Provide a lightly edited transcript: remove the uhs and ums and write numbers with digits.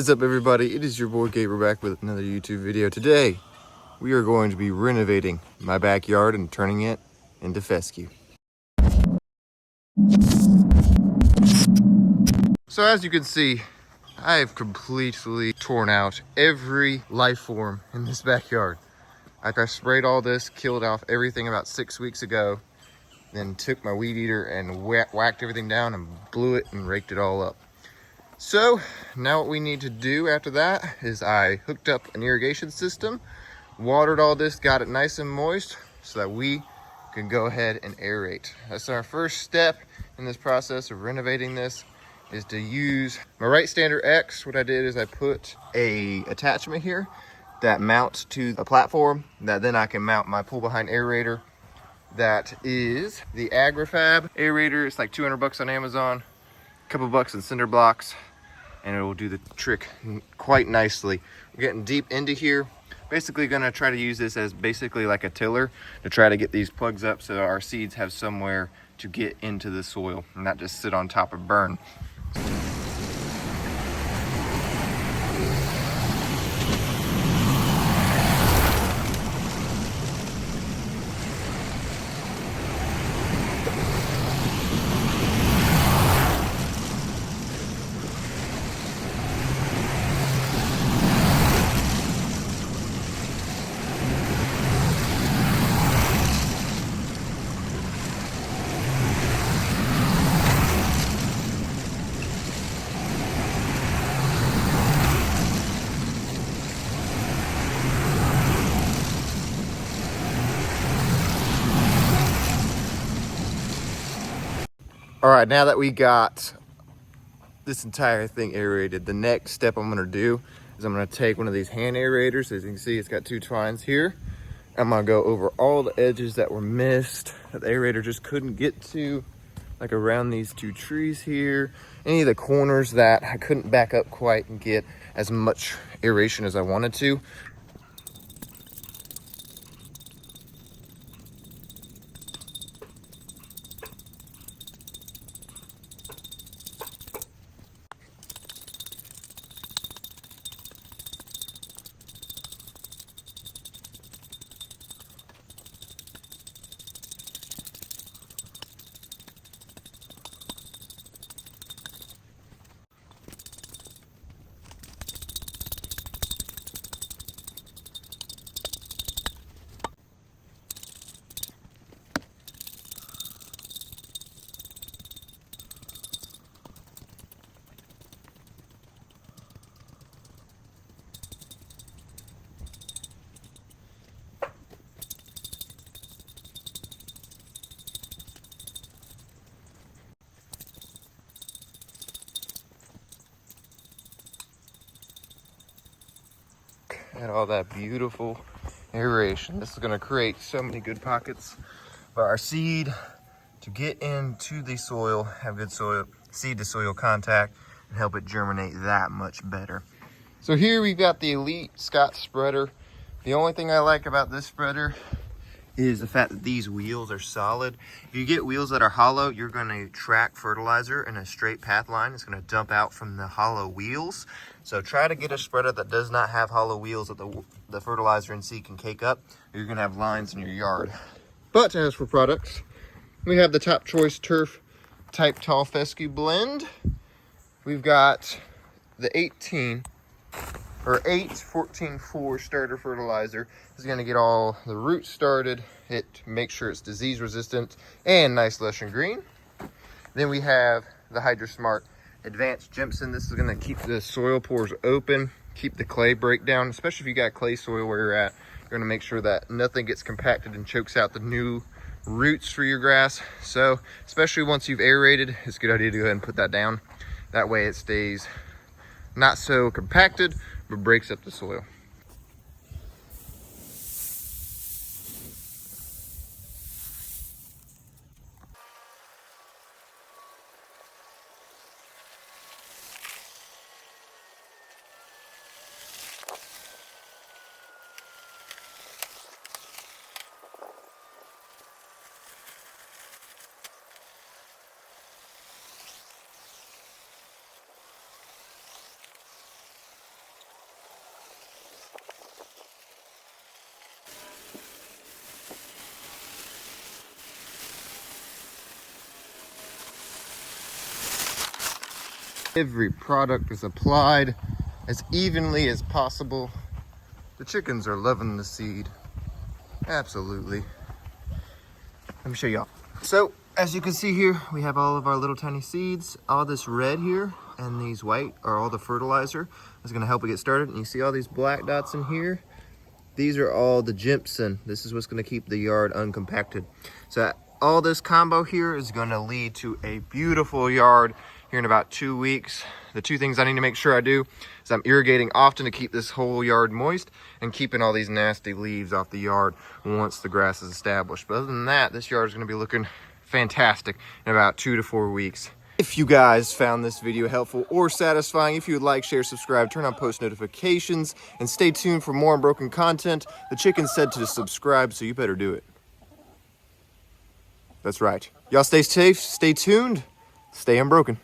What's up, everybody? It is your boy Gabriel back with another YouTube video. Today we are going to be renovating my backyard and turning it into fescue. So as you can see, I have completely torn out every life form in this backyard. Like, I sprayed all this, killed off everything about 6 weeks ago, then took my weed eater and whacked everything down and blew it and raked it all up. So now what we need to do after that is I hooked up an irrigation system, watered all this, got it nice and moist so that we can go ahead and aerate. That's our first step in this process of renovating this, is to use my right stander X. What I did is I put a attachment here that mounts to a platform that then I can mount my pull behind aerator. That is the AgriFab aerator. It's like 200 bucks on Amazon, a couple bucks in cinder blocks, and it will do the trick quite nicely. We're getting deep into here. Basically gonna try to use this as basically like a tiller to try to get these plugs up so our seeds have somewhere to get into the soil and not just sit on top of burn. All right, now that we got this entire thing aerated, the next step I'm gonna do is I'm gonna take one of these hand aerators. As you can see, it's got two twines here. I'm gonna go over all the edges that were missed, that the aerator just couldn't get to, like around these two trees here. Any of the corners that I couldn't back up quite and get as much aeration as I wanted to. And all that beautiful aeration. This is going to create so many good pockets for our seed to get into the soil, have good soil, seed to soil contact, and help it germinate that much better. So here we've got the Elite Scott spreader. The only thing I like about this spreader is the fact that these wheels are solid. If you get wheels that are hollow, you're going to track fertilizer in a straight path line. It's going to dump out from the hollow wheels. So try to get a spreader that does not have hollow wheels that the fertilizer and seed can cake up. You're going to have lines in your yard. But as for products, we have the Top Choice Turf Type Tall Fescue Blend. We've got the 8-14-4 starter fertilizer. Is going to get all the roots started. It makes sure it's disease resistant and nice lush and green. Then we have the HydroSmart Advanced Gypsum. This is going to keep the soil pores open, keep the clay breakdown, especially if you got clay soil where you're at. You're going to make sure that nothing gets compacted and chokes out the new roots for your grass. So especially once you've aerated, it's a good idea to go ahead and put that down. That way it stays not so compacted, but breaks up the soil. Every product is applied as evenly as possible. The chickens are loving the seed. Absolutely. Let me show y'all. So, as you can see here, we have all of our little tiny seeds. All this red here and these white are all the fertilizer that's gonna help it get started. And you see all these black dots in here? These are all the gypsum. This is what's gonna keep the yard uncompacted. So all this combo here is gonna lead to a beautiful yard here in about 2 weeks. The two things I need to make sure I do is I'm irrigating often to keep this whole yard moist and keeping all these nasty leaves off the yard once the grass is established. But other than that, this yard is gonna be looking fantastic in about 2 to 4 weeks. If you guys found this video helpful or satisfying, if you would like, share, subscribe, turn on post notifications, and stay tuned for more Unbroken content. The chicken said to subscribe, so you better do it. That's right. Y'all stay safe, stay tuned, stay unbroken.